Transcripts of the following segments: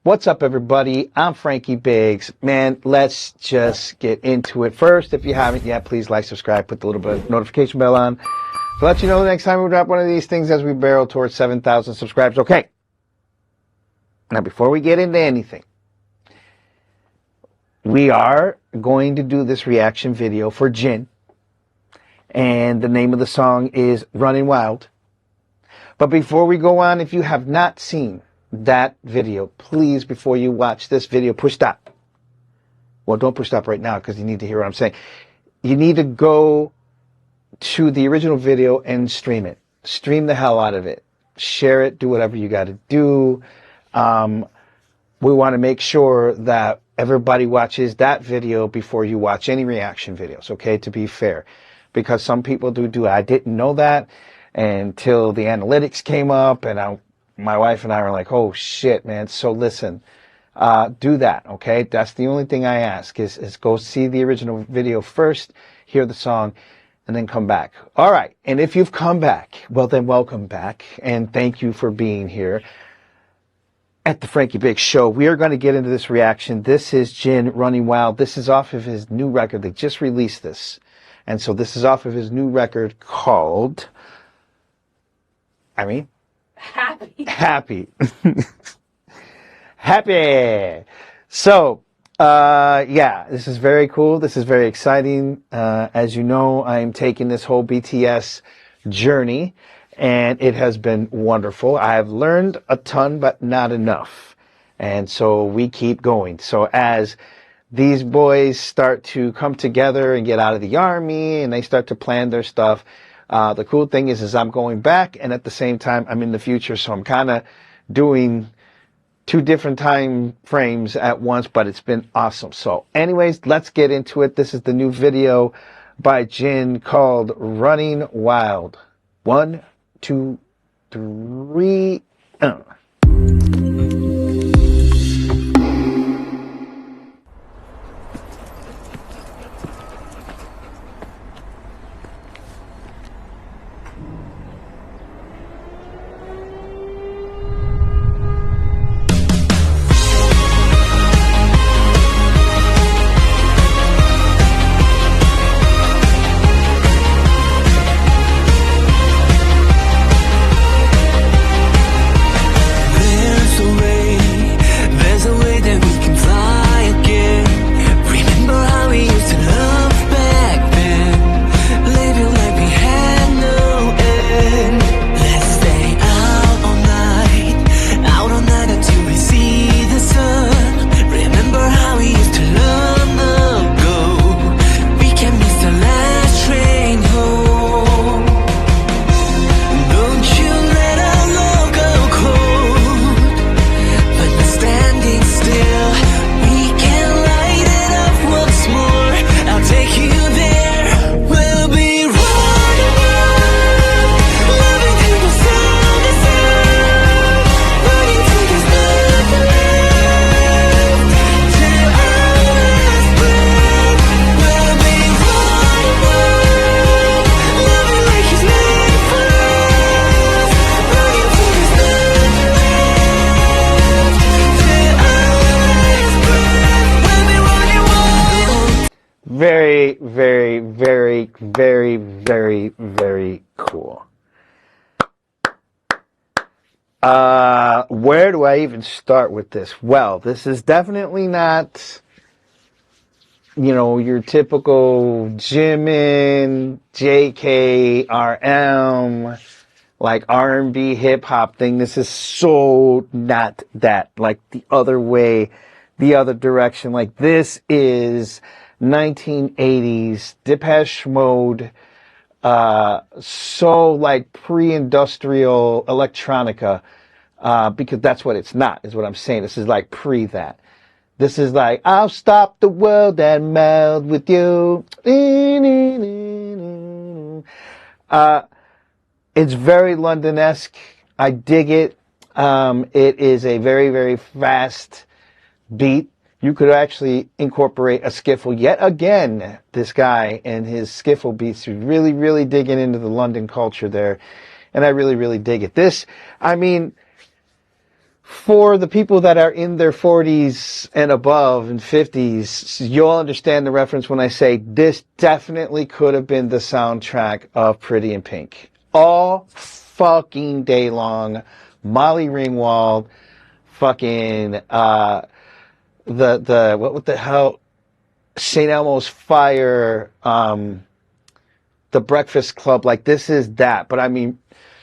What's up, everybody? I'm Frankie Biggz. Man, let's just get into it. First, if you haven't yet, please like, subscribe, put the little bit of notification bell on to let you know the next time we drop one of these things as we barrel towards 7,000 subscribers. Okay. Now, before we get into anything, we are going to do this reaction video for Jin. And the name of the song is Running Wild. But before we go on, if you have not seen that video, please, before you watch this video, push stop. Well, don't push stop right now because you need to hear what I'm saying. You need to go to the original video and stream it. Stream the hell out of it. Share it. Do whatever you got to do. We want to make sure that everybody watches that video before you watch any reaction videos, okay, to be fair. Because some people do. I didn't know that until the analytics came up, and my wife and I were like, oh, shit, man. So listen, do that, okay? That's the only thing I ask is go see the original video first, hear the song, and then come back. All right, and if you've come back, well, then welcome back, and thank you for being here at the Frankie Biggz Show. We are going to get into this reaction. This is Jin, Running Wild. This is off of his new record. They just released this. And so this is off of his new record called, Happy. Happy. So, yeah, this is very cool. This is very exciting. As you know, I'm taking this whole BTS journey, and it has been wonderful. I have learned a ton, but not enough. And so we keep going. So as these boys start to come together and get out of the army and they start to plan their stuff, the cool thing is I'm going back, and at the same time I'm in the future, so I'm kind of doing two different time frames at once, but it's been awesome. So anyways, let's get into it. This is the new video by Jin called Running Wild. 1, 2, 3. Very, very, very, very, very, very cool. Where do I even start with this? Well, this is definitely not, you know, your typical Jimin, JK, like R&B hip hop thing. This is so not that, like the other way, the other direction. Like this is 1980s Depeche Mode, so like pre-industrial electronica, because that's what it's not, is what I'm saying. This is like pre that. This is like, I'll stop the world and melt with you. It's very London-esque. I dig it. It is a very, very fast beat. You could actually incorporate a skiffle. Yet again, this guy and his skiffle beats are really, really digging into the London culture there. And I really, really dig it. This, I mean, For the people that are in their 40s and above and 50s, you'll understand the reference when I say this definitely could have been the soundtrack of Pretty in Pink. All fucking day long. Molly Ringwald, fucking, what the hell? St. Elmo's Fire, The Breakfast Club. Like, this is that. But I mean,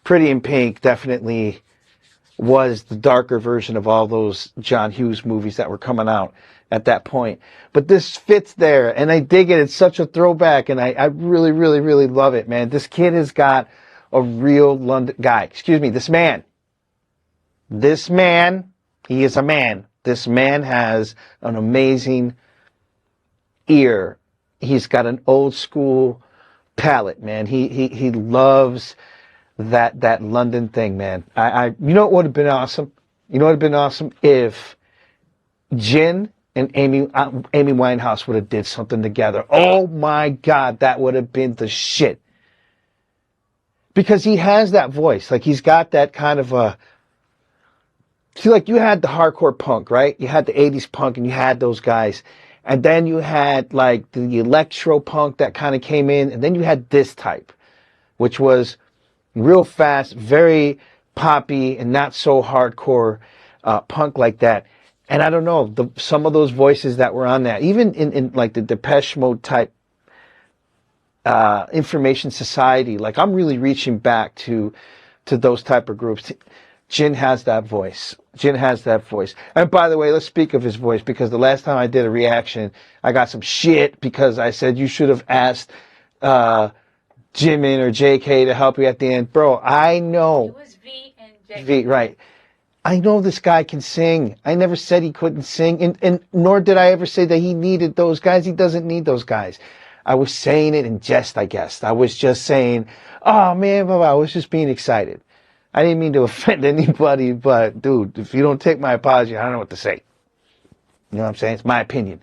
Pretty in Pink definitely was the darker version of all those John Hughes movies that were coming out at that point. But this fits there, and I dig it. It's such a throwback, and I really, really, really love it, man. This kid has got a real London guy. Excuse me, this man. This man, he is a man. This man has an amazing ear. He's got an old school palate, man. He loves that London thing, man. You know what would have been awesome? You know what would have been awesome if Jin and Amy Winehouse would have did something together. Oh my God, that would have been the shit. Because he has that voice, like he's got that kind of a. See, like you had the hardcore punk, right? You had the 80s punk, and you had those guys, and then you had like the electro punk that kind of came in, and then you had this type, which was real fast, very poppy, and not so hardcore punk like that. And I don't know, some of those voices that were on that, even in like the Depeche Mode type Information Society, like I'm really reaching back to those type of groups. Jin has that voice. Jin has that voice. And by the way, let's speak of his voice, because the last time I did a reaction, I got some shit because I said you should have asked Jimin or JK to help you at the end. Bro, I know. It was V and JK. V, right. I know this guy can sing. I never said he couldn't sing, and nor did I ever say that he needed those guys. He doesn't need those guys. I was saying it in jest, I guess. I was just saying, oh man, I was just being excited. I didn't mean to offend anybody, but dude, if you don't take my apology, I don't know what to say. You know what I'm saying? It's my opinion.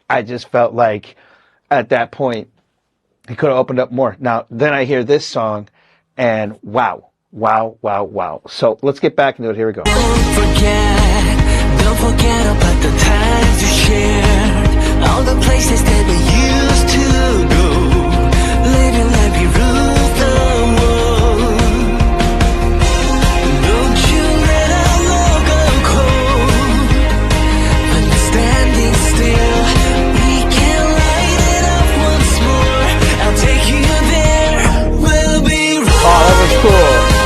I just felt like at that point, he could have opened up more. Now, then I hear this song, and wow. So let's get back into it. Here we go. Don't forget about the times you shared, all the places that we used to go, living like we ruled the world. Don't you let our love go cold, when we're standing still, we can light it up once more. I'll take you there, we'll be right. Oh, that was cool.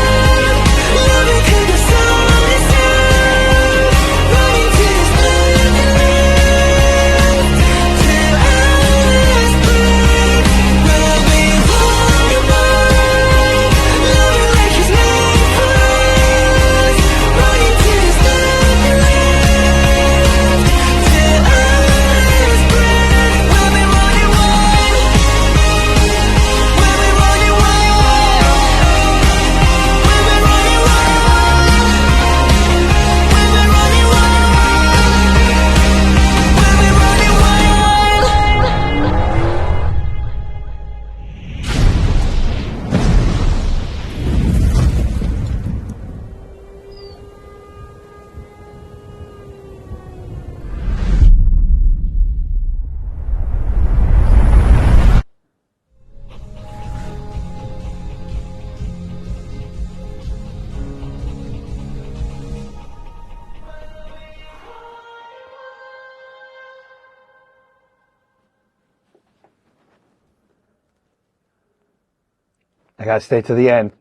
I gotta stay to the end.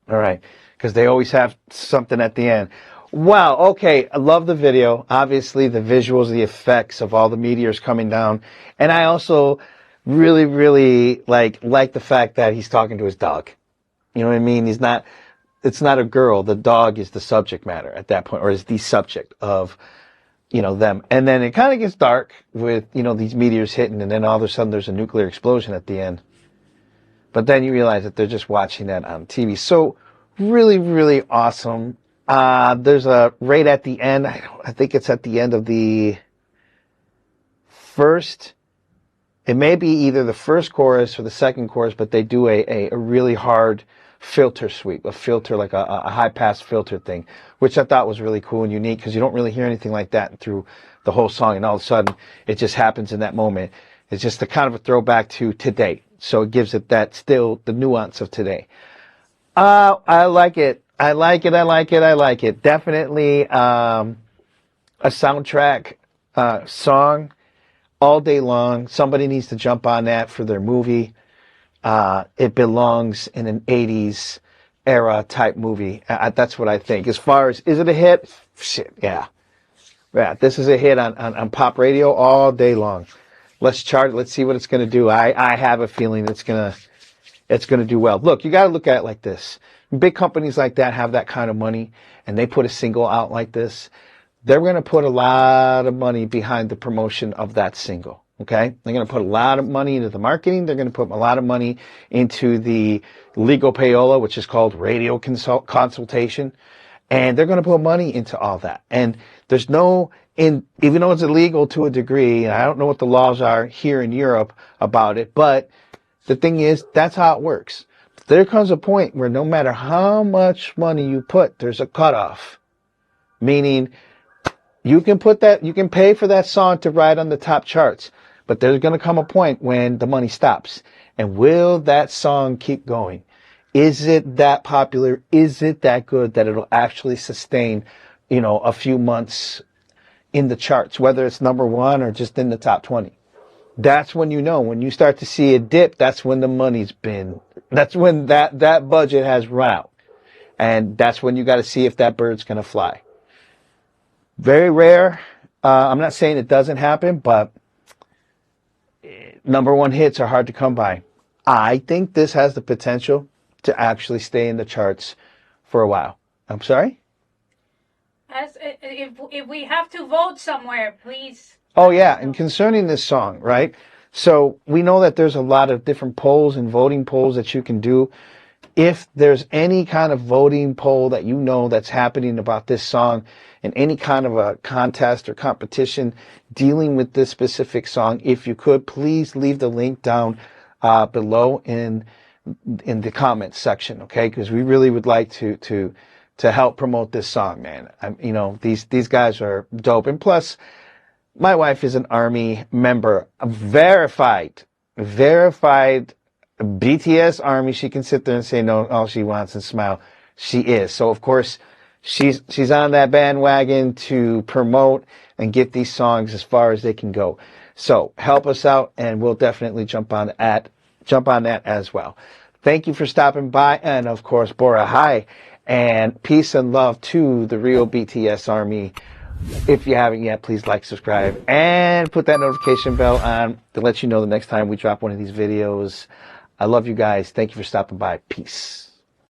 All right. Because they always have something at the end. Wow. Okay. I love the video. Obviously, the visuals, the effects of all the meteors coming down. And I also really, really like the fact that he's talking to his dog. You know what I mean? It's not a girl. The dog is the subject matter at that point, or is the subject of, them. And then it kind of gets dark with, these meteors hitting, and then all of a sudden there's a nuclear explosion at the end. But then you realize that they're just watching that on TV. So really, really awesome. There's a right at the end. I think it's at the end of the first. It may be either the first chorus or the second chorus, but they do a really hard filter sweep, a filter like a high pass filter thing, which I thought was really cool and unique because you don't really hear anything like that through the whole song, and all of a sudden it just happens in that moment. It's just a kind of a throwback to today, so it gives it that still the nuance of today. I like it. I like it. I like it. I like it. Definitely a soundtrack song all day long. Somebody needs to jump on that for their movie. It belongs in an 80s era type movie. That's what I think. As far as, is it a hit? Shit, yeah. Yeah, this is a hit on pop radio all day long. Let's chart it. Let's see what it's going to do. I have a feeling it's going to do well. Look, you got to look at it like this. Big companies like that have that kind of money, and they put a single out like this. They're going to put a lot of money behind the promotion of that single. Okay? They're going to put a lot of money into the marketing. They're going to put a lot of money into the legal payola, which is called radio consultation. And they're going to put money into all that. And there's no, even though it's illegal to a degree, and I don't know what the laws are here in Europe about it, but the thing is, that's how it works. There comes a point where no matter how much money you put, there's a cutoff. Meaning, you can pay for that song to ride on the top charts, but there's going to come a point when the money stops. And will that song keep going? Is it that popular? Is it that good that it'll actually sustain, a few months in the charts, whether it's number one or just in the top 20? That's when when you start to see a dip, that's when the money's been, that's when that budget has run out. And that's when you got to see if that bird's going to fly. Very rare. I'm not saying it doesn't happen, but number one hits are hard to come by. I think this has the potential to actually stay in the charts for a while. I'm sorry? If we have to vote somewhere, please. Oh, yeah. And concerning this song, right? So we know that there's a lot of different polls and voting polls that you can do. If there's any kind of voting poll that that's happening about this song in any kind of a contest or competition dealing with this specific song, if you could, please leave the link down below in the comments section, okay? Because we really would like to help promote this song, man. These guys are dope. And plus, my wife is an Army member, a verified BTS Army. She can sit there and say no all she wants and smile. She is. So of course she's on that bandwagon to promote and get these songs as far as they can go. So help us out, and we'll definitely jump on that as well. Thank you for stopping by, and of course, Bora Hai, and peace and love to the real BTS Army. If you haven't yet, please like, subscribe, and put that notification bell on to let you know the next time we drop one of these videos. I love you guys. Thank you for stopping by. Peace.